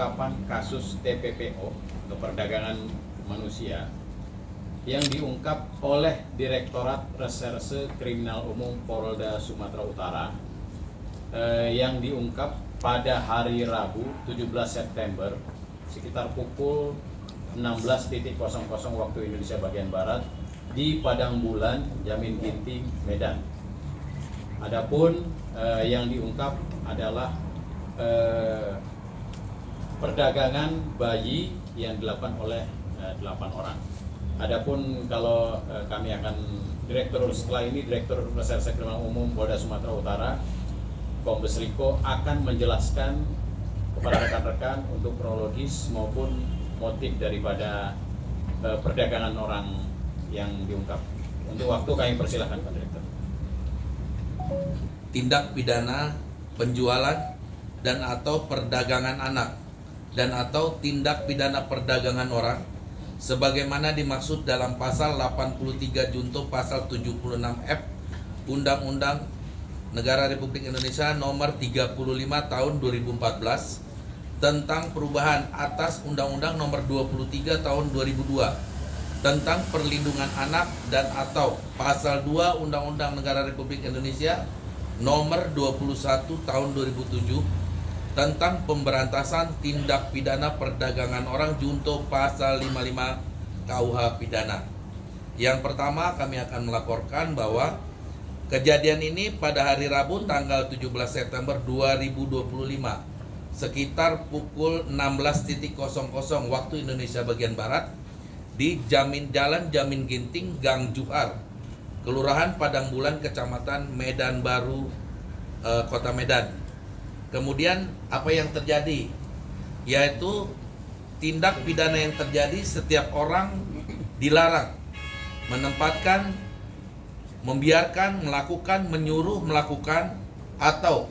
pengungkapan kasus TPPO atau perdagangan manusia yang diungkap oleh Direktorat Reserse Kriminal Umum Polda Sumatera Utara yang diungkap pada hari Rabu 17 September sekitar pukul 16.00 waktu Indonesia bagian Barat di Padang Bulan, Jamin Ginting, Medan. Adapun yang diungkap adalah perdagangan bayi yang dilakukan oleh 8 orang. Adapun kalau kami akan setelah ini Direktur Reserse Kriminal Umum Polda Sumatera Utara, Kombes Riko akan menjelaskan kepada rekan-rekan untuk kronologis maupun motif daripada perdagangan orang yang diungkap. Untuk waktu kami persilahkan Pak Direktur. Tindak pidana penjualan dan atau perdagangan anak dan atau tindak pidana perdagangan orang sebagaimana dimaksud dalam pasal 83 junto pasal 76F Undang-Undang Negara Republik Indonesia nomor 35 tahun 2014 tentang perubahan atas Undang-Undang nomor 23 tahun 2002 tentang perlindungan anak dan atau pasal 2 Undang-Undang Negara Republik Indonesia nomor 21 tahun 2007 tentang pemberantasan tindak pidana perdagangan orang junto pasal 55 KUH pidana. Yang pertama, kami akan melaporkan bahwa kejadian ini pada hari Rabu tanggal 17 September 2025 sekitar pukul 16.00 waktu Indonesia bagian Barat di Jalan Jamin Ginting, Gang Juhar, Kelurahan Padang Bulan, Kecamatan Medan Baru, Kota Medan. Kemudian apa yang terjadi? Yaitu tindak pidana yang terjadi, setiap orang dilarang menempatkan, membiarkan, melakukan, menyuruh melakukan, atau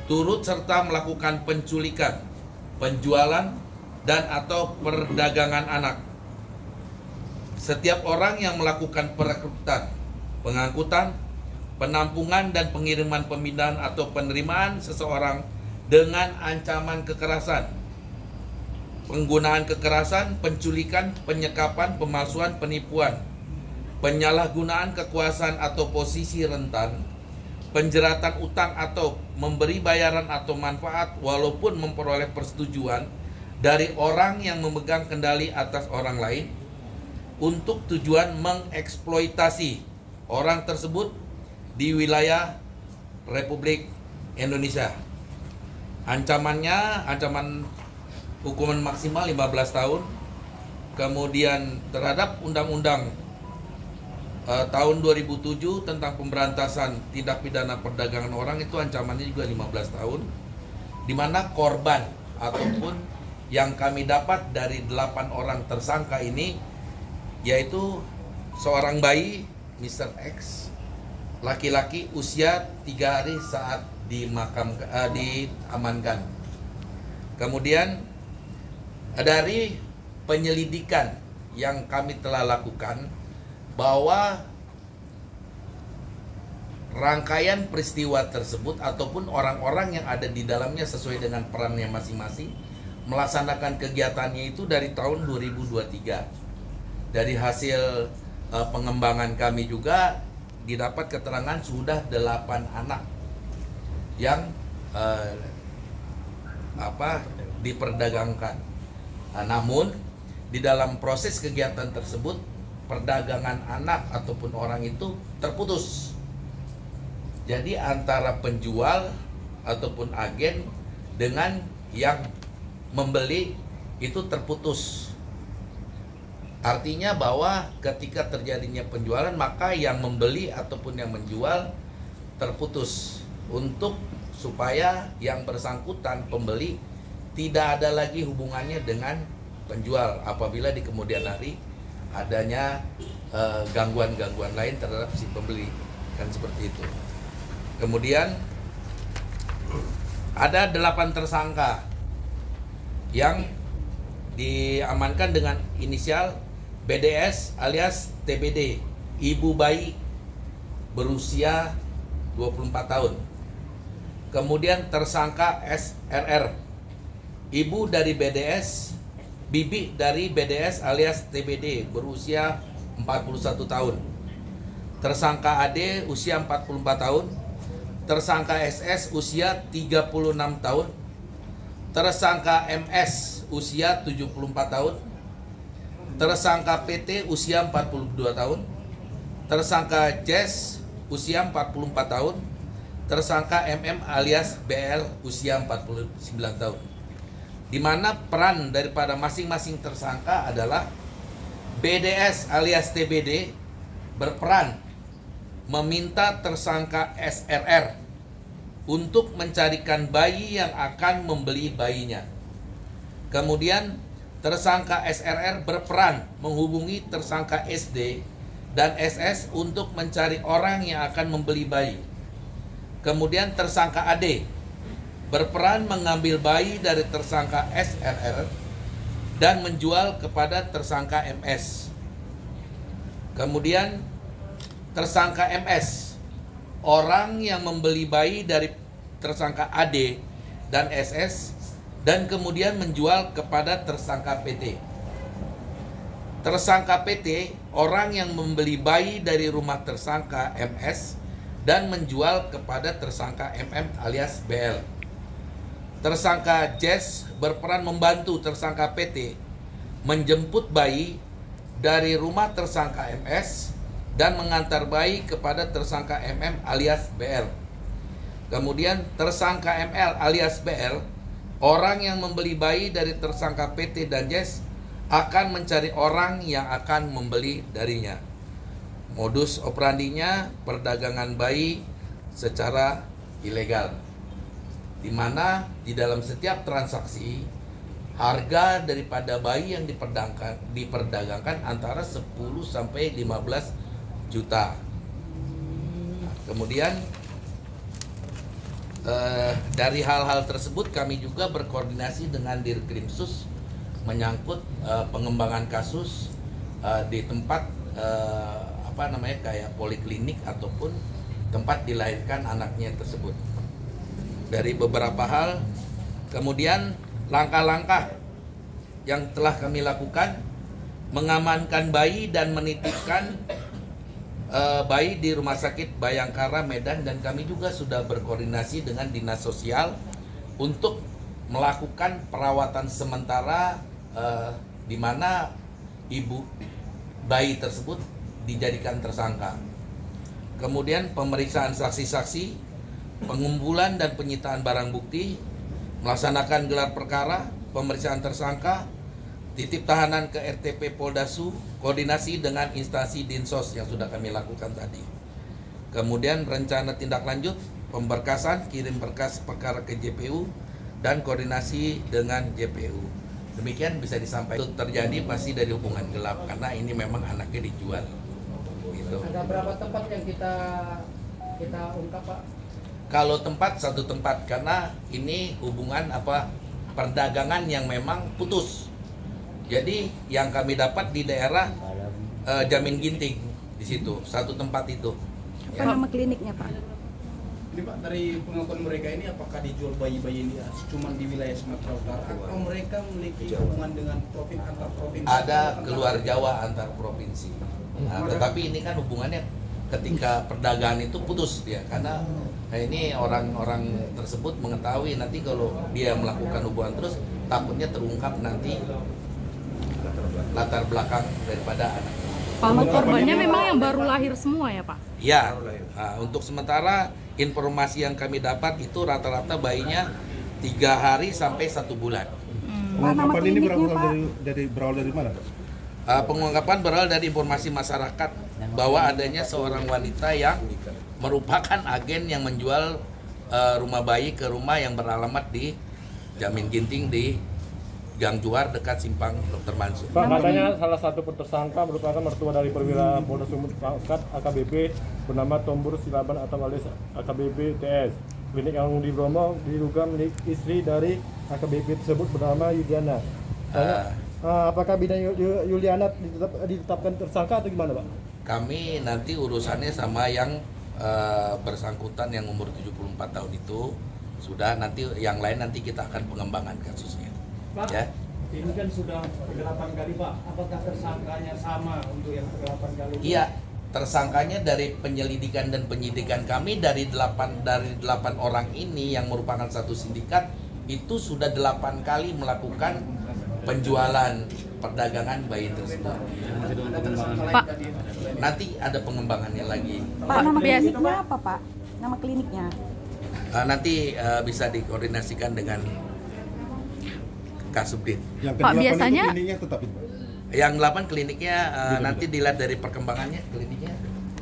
turut serta melakukan penculikan, penjualan, dan atau perdagangan anak. Setiap orang yang melakukan perekrutan, pengangkutan, penampungan, dan pengiriman pemindahan atau penerimaan seseorang dengan ancaman kekerasan, penggunaan kekerasan, penculikan, penyekapan, pemalsuan, penipuan, penyalahgunaan kekuasaan atau posisi rentan, penjeratan utang atau memberi bayaran atau manfaat walaupun memperoleh persetujuan dari orang yang memegang kendali atas orang lain untuk tujuan mengeksploitasi orang tersebut di wilayah Republik Indonesia. Ancaman hukuman maksimal 15 tahun. Kemudian terhadap Undang-Undang tahun 2007 tentang pemberantasan tindak pidana perdagangan orang itu ancamannya juga 15 tahun. Di mana korban ataupun yang kami dapat dari 8 orang tersangka ini yaitu seorang bayi Mr. X, laki-laki, usia 3 hari saat diamankan. Kemudian dari penyelidikan yang kami telah lakukan bahwa rangkaian peristiwa tersebut ataupun orang-orang yang ada di dalamnya sesuai dengan perannya masing-masing melaksanakan kegiatannya itu dari tahun 2023. Dari hasil pengembangan kami juga didapat keterangan sudah 8 anak yang diperdagangkan. Namun di dalam proses kegiatan tersebut perdagangan anak ataupun orang itu terputus. Jadi antara penjual ataupun agen dengan yang membeli itu terputus. Artinya bahwa ketika terjadinya penjualan maka yang membeli ataupun yang menjual terputus untuk supaya yang bersangkutan pembeli tidak ada lagi hubungannya dengan penjual apabila di kemudian hari adanya gangguan-gangguan lain terhadap si pembeli, kan seperti itu. Kemudian ada 8 tersangka yang diamankan dengan inisial BDS alias TBD, ibu bayi berusia 24 tahun. Kemudian tersangka SRR ibu dari BDS, bibi dari BDS alias TBD berusia 41 tahun. Tersangka AD usia 44 tahun. Tersangka SS usia 36 tahun. Tersangka MS usia 74 tahun. Tersangka PT usia 42 tahun. Tersangka Jess usia 44 tahun. Tersangka MM alias BL usia 49 tahun. Di mana peran daripada masing-masing tersangka adalah BDS alias TBD berperan meminta tersangka SRR untuk mencarikan bayi yang akan membeli bayinya. Kemudian tersangka SRR berperan menghubungi tersangka SD dan SS untuk mencari orang yang akan membeli bayi. Kemudian tersangka AD berperan mengambil bayi dari tersangka SRR dan menjual kepada tersangka MS. Kemudian tersangka MS, orang yang membeli bayi dari tersangka AD dan SS dan kemudian menjual kepada tersangka PT. Tersangka PT, orang yang membeli bayi dari rumah tersangka MS dan menjual kepada tersangka MM alias BL. Tersangka Jess berperan membantu tersangka PT menjemput bayi dari rumah tersangka MS dan mengantar bayi kepada tersangka MM alias BL. Kemudian tersangka ML alias BL, orang yang membeli bayi dari tersangka PT dan Jess akan mencari orang yang akan membeli darinya. Modus operandinya perdagangan bayi secara ilegal, di mana di dalam setiap transaksi harga daripada bayi yang diperdagangkan antara 10 sampai 15 juta. Kemudian dari hal-hal tersebut kami juga berkoordinasi dengan Dirkrimsus menyangkut pengembangan kasus di tempat kayak poliklinik ataupun tempat dilahirkan anaknya tersebut. Dari beberapa hal, kemudian langkah-langkah yang telah kami lakukan mengamankan bayi dan menitipkan bayi di Rumah Sakit Bayangkara Medan, dan kami juga sudah berkoordinasi dengan Dinas Sosial untuk melakukan perawatan sementara di mana ibu bayi tersebut dijadikan tersangka. Kemudian pemeriksaan saksi-saksi, pengumpulan dan penyitaan barang bukti, melaksanakan gelar perkara, pemeriksaan tersangka, titip tahanan ke RTP Poldasu, koordinasi dengan instansi Dinsos yang sudah kami lakukan tadi. Kemudian rencana tindak lanjut, pemberkasan, kirim berkas perkara ke JPU, dan koordinasi dengan JPU. Demikian bisa disampaikan. Terjadi pasti dari hubungan gelap karena ini memang anaknya dijual. Gitu. Ada berapa tempat yang kita ungkap, Pak? Kalau tempat satu tempat, karena ini hubungan perdagangan yang memang putus. Jadi yang kami dapat di daerah Jamin Ginting di situ, satu tempat itu. Apa nama kliniknya, Pak? Ini Pak, dari pengakuan mereka ini apakah dijual bayi-bayi ini cuma di wilayah Sumatera Utara atau mereka memiliki hubungan dengan antar provinsi? Ada keluar Jawa antar provinsi. Nah, tetapi ini kan hubungannya ketika perdagangan itu putus dia, karena ini orang-orang tersebut mengetahui nanti kalau dia melakukan hubungan terus takutnya terungkap nanti latar belakang daripada anak. Pak, korbannya memang yang baru lahir semua ya, Pak? Ya, nah, untuk sementara informasi yang kami dapat itu rata-rata bayinya 3 hari sampai 1 bulan. Pengungkapan ini berawal dari mana, Pak? Pengungkapan berawal dari informasi masyarakat bahwa adanya seorang wanita yang merupakan agen yang menjual rumah bayi ke rumah yang beralamat di Jamin Ginting di Gang Juar dekat Simpang Dr. Mansur. Pak, katanya salah satu tersangka merupakan mertua dari perwira Polda Sumut Pangkat AKBP bernama Tombur Silaban atau alias AKBP TS. Klinik yang di Bromo diduga milik istri dari AKBP tersebut bernama Yuliana. Apakah bidang Yuliana ditetapkan tersangka atau gimana, Pak? Kami nanti urusannya sama yang bersangkutan yang umur 74 tahun itu sudah, nanti yang lain nanti kita akan pengembangan kasusnya. Pak, Ya. ini kan sudah 8 kali Pak. Apakah tersangkanya sama untuk yang 8 kali? Iya, tersangkanya dari penyelidikan dan penyidikan kami dari 8 orang ini yang merupakan satu sindikat itu sudah 8 kali melakukan penjualan perdagangan bayi tersebut. Pak. Nanti ada pengembangannya lagi. Pak, nama kliniknya apa, Pak? Nama kliniknya? Nanti bisa dikoordinasikan dengan Kasubdit. Pak, biasanya Yang 8 kliniknya nanti dilihat dari perkembangannya kliniknya.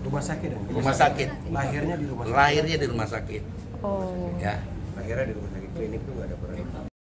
Rumah sakit dan Rumah sakit. lahirnya di rumah sakit. Lahirnya di rumah sakit. oh Ya. Lahirnya di rumah sakit, klinik itu nggak ada peran.